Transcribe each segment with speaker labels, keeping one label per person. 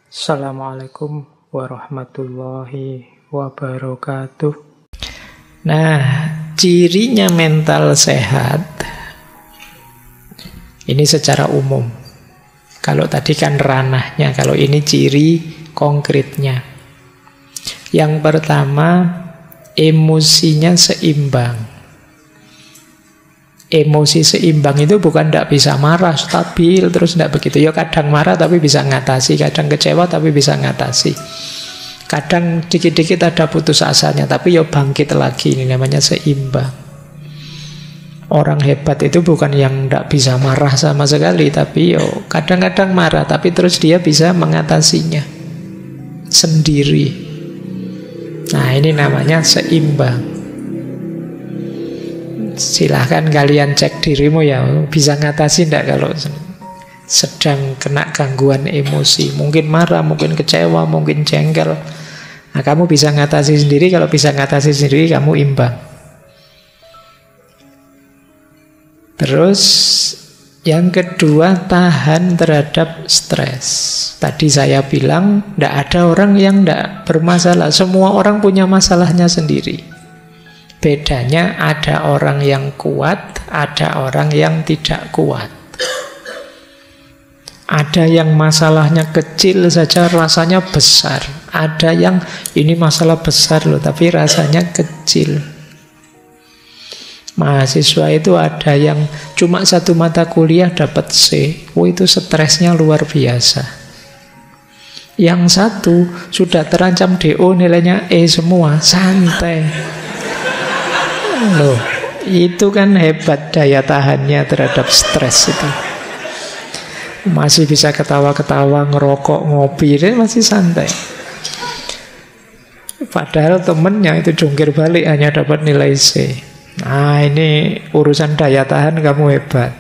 Speaker 1: Assalamualaikum warahmatullahi wabarakatuh. Nah, cirinya mental sehat ini secara umum. Kalau tadi kan ranahnya, kalau ini ciri konkretnya. Yang pertama, emosinya seimbang. Emosi seimbang itu bukan tidak bisa marah, stabil, terus tidak begitu. Ya kadang marah tapi bisa ngatasi, kadang kecewa tapi bisa ngatasi. Kadang dikit-dikit ada putus asanya, tapi ya bangkit lagi. Ini namanya seimbang. Orang hebat itu bukan yang tidak bisa marah sama sekali, tapi yo kadang-kadang marah, tapi terus dia bisa mengatasinya sendiri. Nah, ini namanya seimbang. Silahkan kalian cek dirimu ya, bisa ngatasi enggak kalau sedang kena gangguan emosi. Mungkin marah, mungkin kecewa, mungkin jengkel. Nah, kamu bisa ngatasi sendiri. Kalau bisa ngatasi sendiri, kamu imbang. Terus yang kedua, tahan terhadap stres. Tadi saya bilang enggak ada orang yang enggak bermasalah. Semua orang punya masalahnya sendiri. Bedanya ada orang yang kuat, ada orang yang tidak kuat. Ada yang masalahnya kecil saja rasanya besar. Ada yang ini masalah besar loh, tapi rasanya kecil. Mahasiswa itu ada yang cuma satu mata kuliah dapat C. Oh, itu stresnya luar biasa. Yang satu sudah terancam DO, nilainya E semua, santai. Loh, itu kan hebat daya tahannya terhadap stres itu. Masih bisa ketawa-ketawa, ngerokok, ngopi, dia masih santai. Padahal temennya itu jungkir balik hanya dapat nilai C. Nah, ini urusan daya tahan kamu hebat.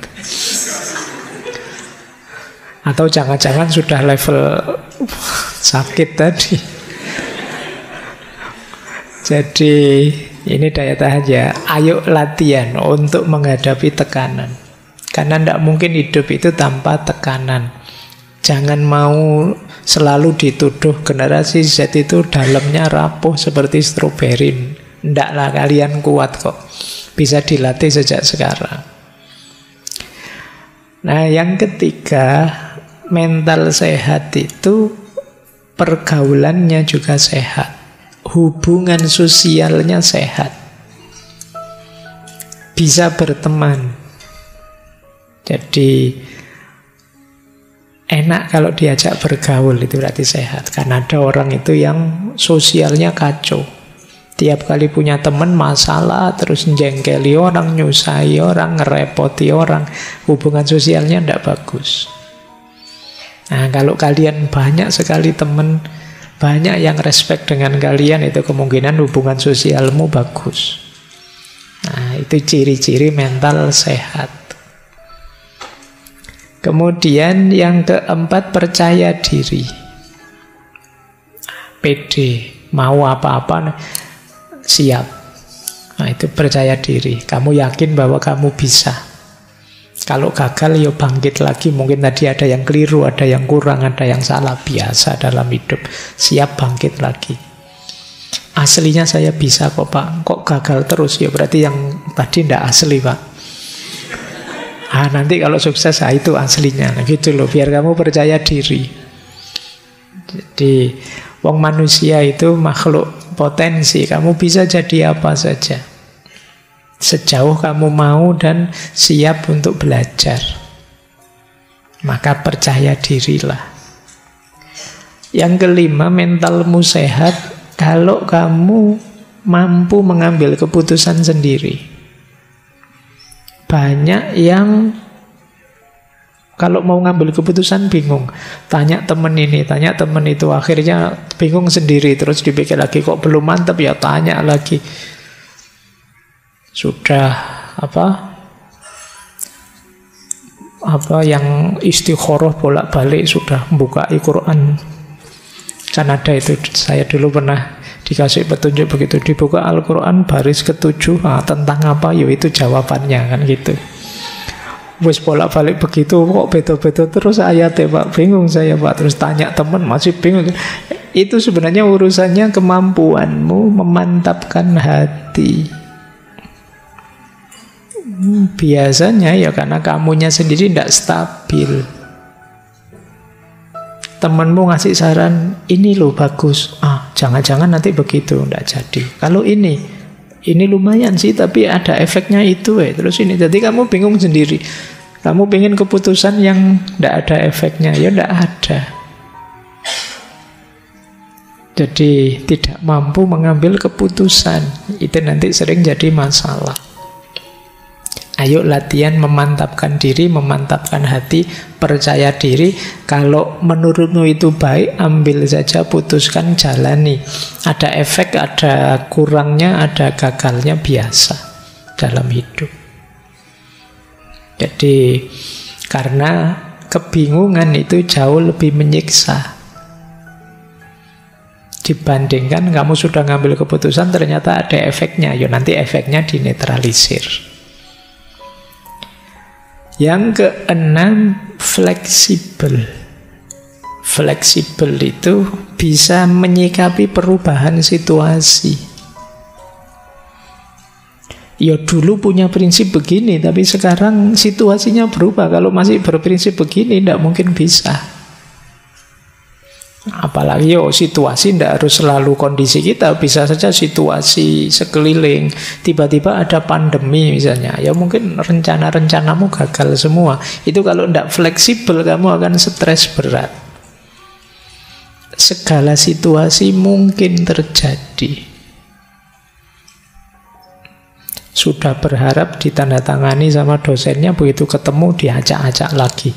Speaker 1: Atau jangan-jangan sudah level sakit tadi. Jadi ini daya tahan ya. Ayo latihan untuk menghadapi tekanan. Karena tidak mungkin hidup itu tanpa tekanan. Jangan mau selalu dituduh generasi Z itu dalamnya rapuh seperti stroberi. Ndaklah, kalian kuat kok. Bisa dilatih sejak sekarang. Nah, yang ketiga, mental sehat itu pergaulannya juga sehat. Hubungan sosialnya sehat. Bisa berteman. Jadi enak kalau diajak bergaul, itu berarti sehat. Karena ada orang itu yang sosialnya kacau. Tiap kali punya teman masalah, terus jengkeli orang, nyusahi orang, ngerepoti orang. Hubungan sosialnya tidak bagus. Nah, kalau kalian banyak sekali teman, banyak yang respect dengan kalian, itu kemungkinan hubungan sosialmu bagus. Nah, itu ciri-ciri mental sehat. Kemudian yang keempat, percaya diri. Pede, mau apa-apa siap. Nah, itu percaya diri. Kamu yakin bahwa kamu bisa. Kalau gagal, ya bangkit lagi. Mungkin tadi ada yang keliru, ada yang kurang, ada yang salah. Biasa dalam hidup. Siap bangkit lagi. Aslinya saya bisa kok, Pak. Kok gagal terus? Ya berarti yang tadi tidak asli, Pak. Nanti kalau sukses, itu aslinya. Nah, gitu loh, biar kamu percaya diri. Jadi, wong manusia itu makhluk potensi. Kamu bisa jadi apa saja. Sejauh kamu mau dan siap untuk belajar, maka percaya dirilah. Yang kelima, mentalmu sehat kalau kamu mampu mengambil keputusan sendiri. Banyak yang kalau mau ngambil keputusan bingung. Tanya temen ini, tanya temen itu, akhirnya bingung sendiri. Terus dipikir lagi, kok belum mantap ya, tanya lagi. Sudah apa yang istikharah bolak-balik, sudah membuka Al-Quran. Kan ada itu, saya dulu pernah dikasih petunjuk begitu, dibuka Al-Quran baris ke-7, tentang apa, itu jawabannya kan gitu. Wis bolak-balik begitu kok beda-beda terus ayatnya Pak. Bingung saya Pak. Terus tanya teman masih bingung. Itu sebenarnya urusannya kemampuanmu memantapkan hati. Biasanya ya karena kamunya sendiri tidak stabil. Temanmu ngasih saran, ini loh bagus. Jangan-jangan nanti begitu, tidak jadi. Kalau ini lumayan sih, tapi ada efeknya itu. Terus ini, jadi kamu bingung sendiri. Kamu pengen keputusan yang tidak ada efeknya, ya tidak ada. Jadi tidak mampu mengambil keputusan. Itu nanti sering jadi masalah. Ayo latihan memantapkan diri, memantapkan hati, percaya diri. Kalau menurutmu itu baik, ambil saja, putuskan, jalani. Ada efek, ada kurangnya, ada gagalnya, biasa dalam hidup. Jadi karena kebingungan itu jauh lebih menyiksa dibandingkan kamu sudah ngambil keputusan ternyata ada efeknya. Ya nanti efeknya dinetralisir. Yang keenam, fleksibel. Fleksibel itu bisa menyikapi perubahan situasi. Ya dulu punya prinsip begini, tapi sekarang situasinya berubah. Kalau masih berprinsip begini, tidak mungkin bisa. Apalagi situasi tidak harus selalu kondisi kita, bisa saja situasi sekeliling. Tiba-tiba ada pandemi misalnya, ya mungkin rencana-rencanamu gagal semua. Itu kalau tidak fleksibel, kamu akan stres berat. Segala situasi mungkin terjadi. Sudah berharap ditandatangani sama dosennya, begitu ketemu diacak-acak lagi.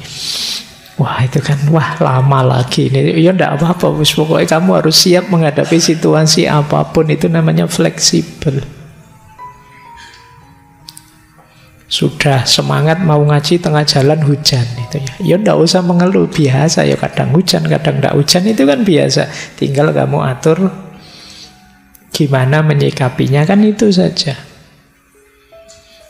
Speaker 1: Wah itu kan, lama lagi ini. Ya enggak apa-apa, pokoknya kamu harus siap menghadapi situasi apapun. Itu namanya fleksibel. Sudah semangat mau ngaji, tengah jalan hujan itu ya. Ya enggak usah mengeluh, biasa ya, kadang hujan, kadang enggak hujan, itu kan biasa. Tinggal kamu atur gimana menyikapinya, kan itu saja.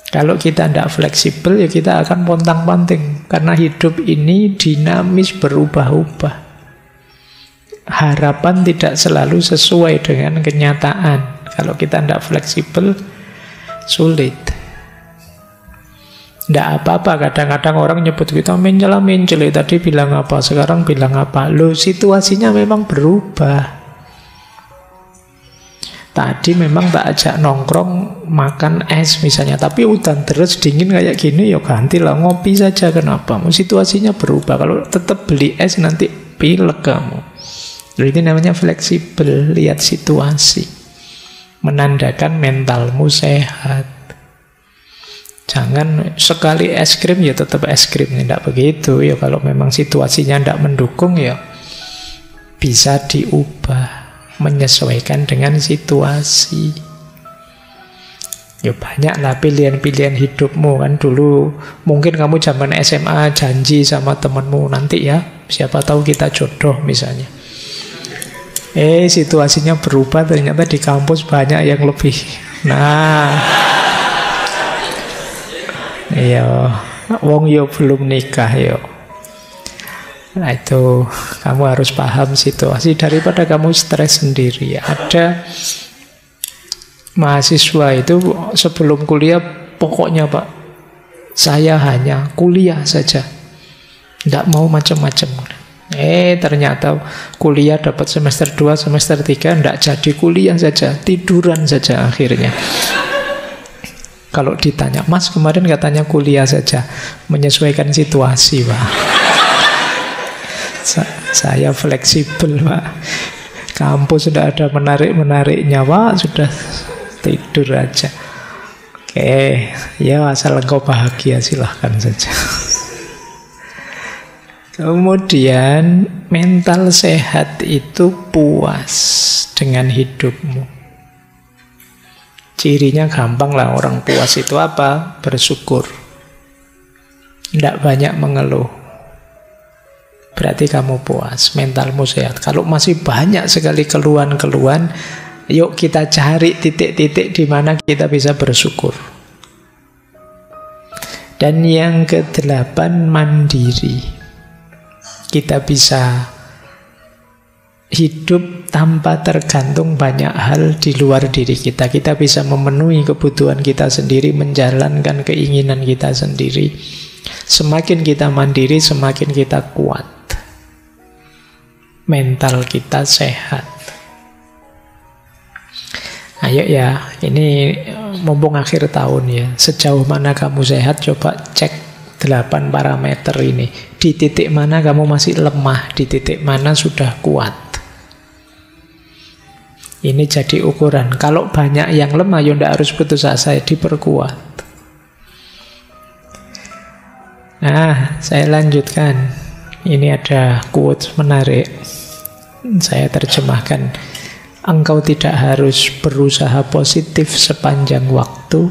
Speaker 1: Kalau kita tidak fleksibel, ya kita akan pontang-panting. Karena hidup ini dinamis, berubah-ubah. Harapan tidak selalu sesuai dengan kenyataan. Kalau kita tidak fleksibel, sulit. Tidak apa-apa, kadang-kadang orang nyebut kita mencela-mencela. Tadi bilang apa, sekarang bilang apa. Loh, situasinya memang berubah. Tadi memang tak ajak nongkrong makan es misalnya, tapi udan terus dingin kayak gini, ya gantilah ngopi saja. Kenapa? Situasinya berubah. Kalau tetap beli es nanti pilek kamu. Jadi namanya fleksibel, lihat situasi, menandakan mentalmu sehat. Jangan sekali es krim ya tetap es krim, tidak begitu ya. Kalau memang situasinya tidak mendukung ya bisa diubah, menyesuaikan dengan situasi. Ya banyaklah pilihan-pilihan hidupmu kan. Dulu mungkin kamu zaman SMA janji sama temanmu, nanti ya siapa tahu kita jodoh misalnya. Situasinya berubah, ternyata di kampus banyak yang lebih. Iya, wong yo belum nikah yo. Nah itu kamu harus paham situasi daripada kamu stres sendiri. Ada mahasiswa itu sebelum kuliah pokoknya Pak, saya hanya kuliah saja, tidak mau macam-macam. Ternyata kuliah dapat semester 2, semester 3 tidak jadi kuliah saja, tiduran saja akhirnya. Kalau ditanya, Mas kemarin katanya kuliah saja, menyesuaikan situasi Pak. Saya fleksibel Pak. Kampus sudah ada menarik-menariknya Pak, sudah tidur aja. Oke, ya asal engkau bahagia silahkan saja. Kemudian mental sehat itu puas dengan hidupmu. Cirinya gampang lah, orang puas itu apa? Bersyukur. Tidak banyak mengeluh. Berarti kamu puas, mentalmu sehat. Kalau masih banyak sekali keluhan-keluhan, yuk kita cari titik-titik di mana kita bisa bersyukur. Dan yang kedelapan, mandiri. Kita bisa hidup tanpa tergantung banyak hal di luar diri kita. Kita bisa memenuhi kebutuhan kita sendiri, menjalankan keinginan kita sendiri. Semakin kita mandiri, semakin kita kuat. Mental kita sehat. Ayo ya, ini mumpung akhir tahun ya. Sejauh mana kamu sehat, coba cek 8 parameter ini. Di titik mana kamu masih lemah, di titik mana sudah kuat. Ini jadi ukuran. Kalau banyak yang lemah, ya tidak harus putus asa, diperkuat. Nah, saya lanjutkan. Ini ada quotes menarik. Saya terjemahkan. Engkau tidak harus berusaha positif sepanjang waktu.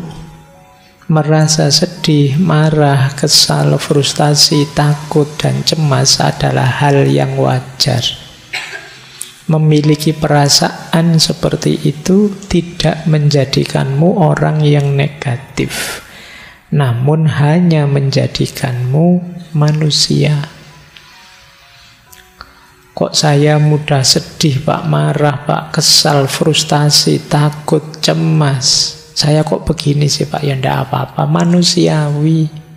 Speaker 1: Merasa sedih, marah, kesal, frustasi, takut, dan cemas adalah hal yang wajar. Memiliki perasaan seperti itu tidak menjadikanmu orang yang negatif, namun hanya menjadikanmu manusia. Kok saya mudah sedih, Pak, marah, Pak, kesal, frustasi, takut, cemas. Saya kok begini sih, Pak? Ya enggak apa-apa, manusiawi.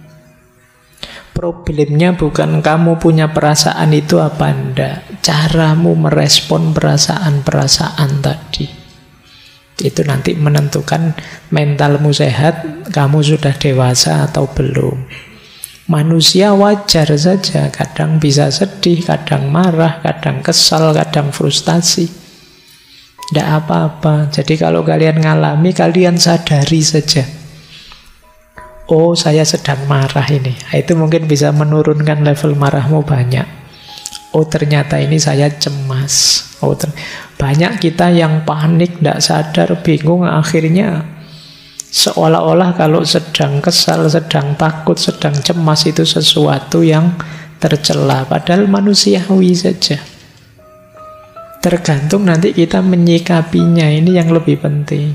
Speaker 1: Problemnya bukan kamu punya perasaan itu apa enggak, caramu merespon perasaan-perasaan tadi. Itu nanti menentukan mentalmu sehat, kamu sudah dewasa atau belum. Manusia wajar saja, kadang bisa sedih, kadang marah, kadang kesal, kadang frustasi. Tidak apa-apa. Jadi kalau kalian ngalami, kalian sadari saja. Oh, saya sedang marah ini. Itu mungkin bisa menurunkan level marahmu banyak. Oh, ternyata ini saya cemas. Oh, banyak kita yang panik, tidak sadar, bingung, akhirnya seolah-olah kalau sedang kesal, sedang takut, sedang cemas itu sesuatu yang tercela. Padahal manusiawi saja. Tergantung nanti kita menyikapinya. Ini yang lebih penting.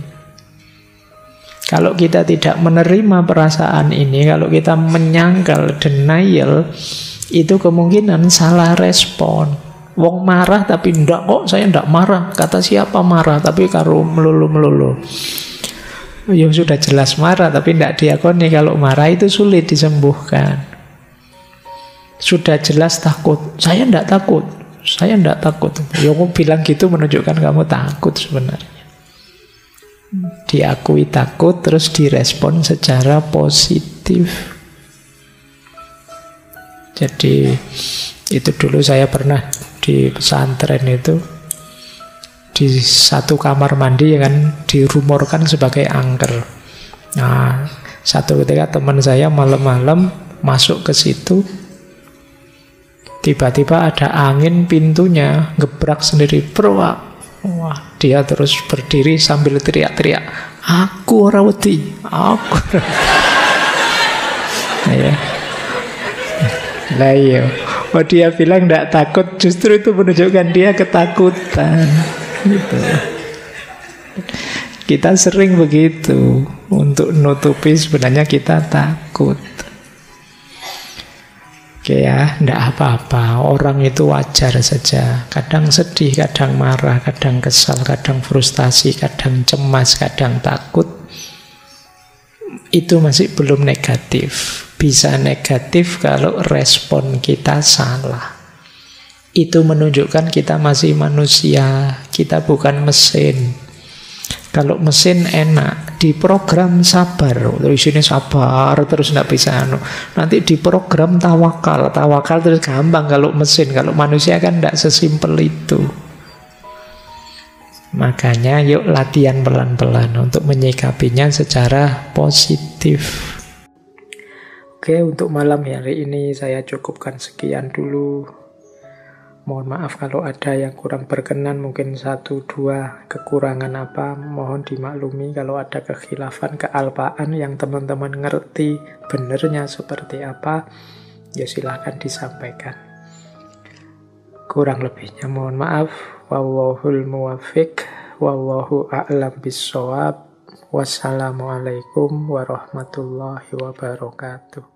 Speaker 1: Kalau kita tidak menerima perasaan ini, kalau kita menyangkal, denial, itu kemungkinan salah respon. Wong marah tapi ndak kok, saya ndak marah. Kata siapa marah, tapi karo melulu-melulu. Ya sudah jelas marah, tapi tidak diakoni. Kalau marah itu sulit disembuhkan. Sudah jelas takut, saya tidak takut, saya tidak takut. Ya kamu bilang gitu menunjukkan kamu takut sebenarnya. Diakui takut, terus direspon secara positif. Jadi itu dulu saya pernah di pesantren itu, di satu kamar mandi kan dirumorkan sebagai angker. Nah, satu ketika teman saya malam-malam masuk ke situ, tiba-tiba ada angin, pintunya gebrak sendiri, wah, dia terus berdiri sambil teriak-teriak, aku ora wedi, aku. Ya. Lah iya, dia bilang tidak takut, justru itu menunjukkan dia ketakutan. Gitu. Kita sering begitu, untuk nutupi sebenarnya kita takut. Oke ya, tidak apa-apa. Orang itu wajar saja. Kadang sedih, kadang marah, kadang kesal, kadang frustasi, kadang cemas, kadang takut. Itu masih belum negatif. Bisa negatif kalau respon kita salah. Itu menunjukkan kita masih manusia, kita bukan mesin. Kalau mesin enak, diprogram sabar, terus ini sabar, terus tidak bisa nanti diprogram tawakal, tawakal terus gampang kalau mesin. Kalau manusia kan tidak sesimpel itu. Makanya yuk latihan pelan-pelan untuk menyikapinya secara positif. Oke, untuk malam hari ini saya cukupkan sekian dulu. Mohon maaf kalau ada yang kurang berkenan, mungkin 1-2 kekurangan apa, mohon dimaklumi. Kalau ada kekhilafan, kealpaan yang teman-teman ngerti benernya seperti apa, ya silahkan disampaikan. Kurang lebihnya mohon maaf. Wallahul muwaffiq, wallahu a'lam bissawab. Wassalamualaikum warahmatullahi wabarakatuh.